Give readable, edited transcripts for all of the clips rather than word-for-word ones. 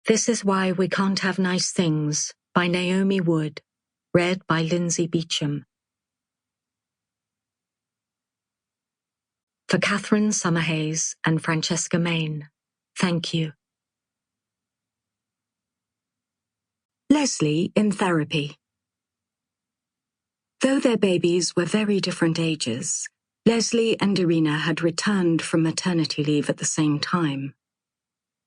This Is Why We Can't Have Nice Things by Naomi Wood, read by Lynsey Beauchamp. For Catherine Summerhays and Francesca Main, thank you. Leslie in therapy. Though their babies were very different ages, Leslie and Irina had returned from maternity leave at the same time.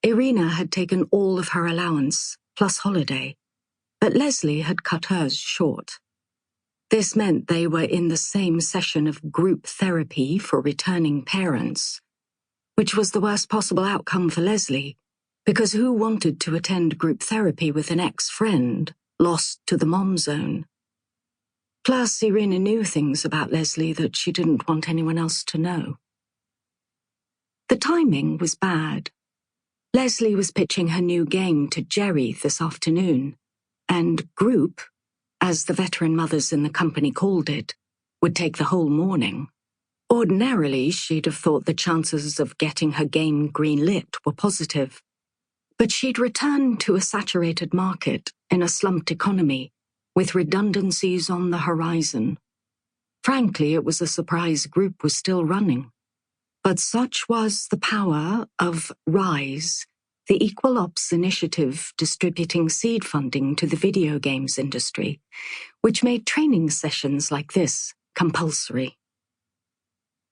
Irina had taken all of her allowance, plus holiday, but Leslie had cut hers short. This meant they were in the same session of group therapy for returning parents, which was the worst possible outcome for Leslie, because who wanted to attend group therapy with an ex-friend lost to the mom zone? Plus, Irina knew things about Leslie that she didn't want anyone else to know. The timing was bad. Leslie was pitching her new game to Jerry this afternoon, and group, as the veteran mothers in the company called it, would take the whole morning. Ordinarily, she'd have thought the chances of getting her game greenlit were positive. But she'd returned to a saturated market in a slumped economy, with redundancies on the horizon. Frankly, it was a surprise group was still running. But such was the power of RISE, the Equal Ops Initiative distributing seed funding to the video games industry, which made training sessions like this compulsory.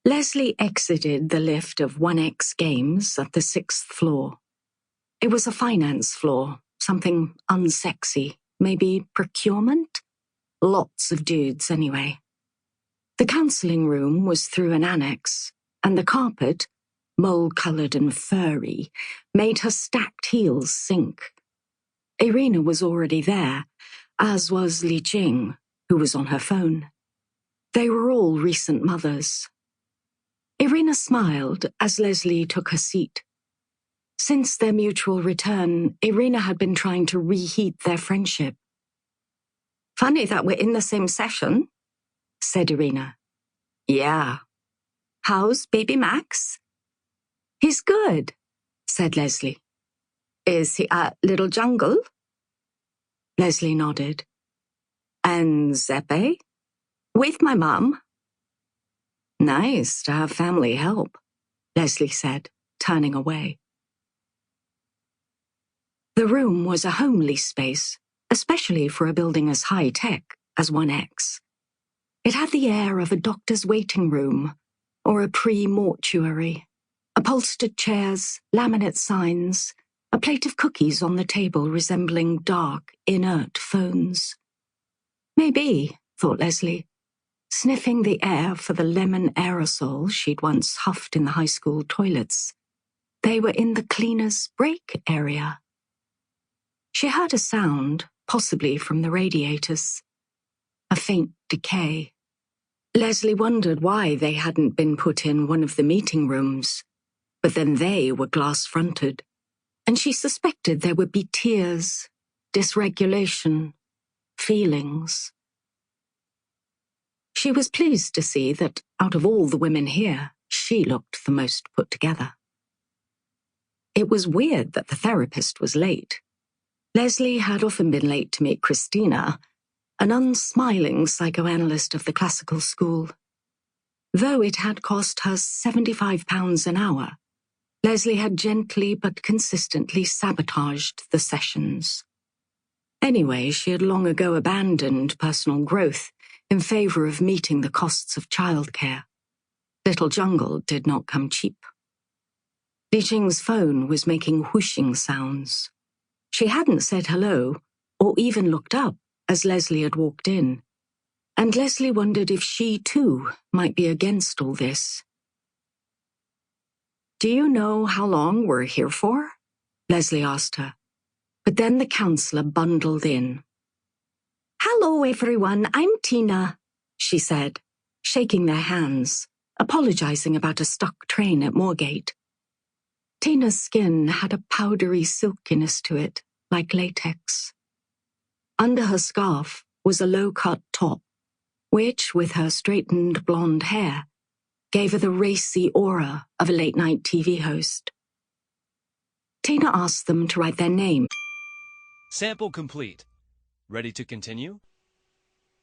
Leslie exited the lift of 1X Games at the 6th floor. It was a finance floor, something unsexy, maybe procurement? Lots of dudes anyway. The counseling room was through an annex, and the carpet, mole-colored and furry, made her stacked heels sink. Irina was already there, as was Li Jing, who was on her phone. They were all recent mothers. Irina smiled as Leslie took her seat. Since their mutual return, Irina had been trying to reheat their friendship. "Funny that we're in the same session," said Irina. "Yeah. How's baby Max?" "He's good," said Leslie. "Is he at Little Jungle?" Leslie nodded. "And Zeppe?" "With my mum." "Nice to have family help," Leslie said, turning away. The room was a homely space, especially for a building as high-tech as 1X. It had the air of a doctor's waiting room or a pre-mortuary. Upholstered chairs, laminate signs, a plate of cookies on the table resembling dark, inert phones. Maybe, thought Leslie, sniffing the air for the lemon aerosol she'd once huffed in the high school toilets, they were in the cleaner's break area. She heard a sound, possibly from the radiators. A faint decay. Leslie wondered why they hadn't been put in one of the meeting rooms, but then they were glass-fronted, and she suspected there would be tears, dysregulation, feelings. She was pleased to see that, out of all the women here, she looked the most put together. It was weird that the therapist was late. Leslie had often been late to meet Christina, an unsmiling psychoanalyst of the classical school. Though it had cost her £75 an hour, Leslie had gently but consistently sabotaged the sessions. Anyway, she had long ago abandoned personal growth in favor of meeting the costs of childcare. Little Jungle did not come cheap. Li Jing's phone was making whooshing sounds. She hadn't said hello, or even looked up as Leslie had walked in, and Leslie wondered if she, too, might be against all this. "Do you know how long we're here for?" Leslie asked her, but then the counselor bundled in. "Hello, everyone, I'm Tina," she said, shaking their hands, apologizing about a stuck train at Moorgate. Tina's skin had a powdery silkiness to it, like latex. Under her scarf was a low-cut top, which, with her straightened blonde hair, gave her the racy aura of a late-night TV host. Tina asked them to write their name Sample complete. Ready to continue?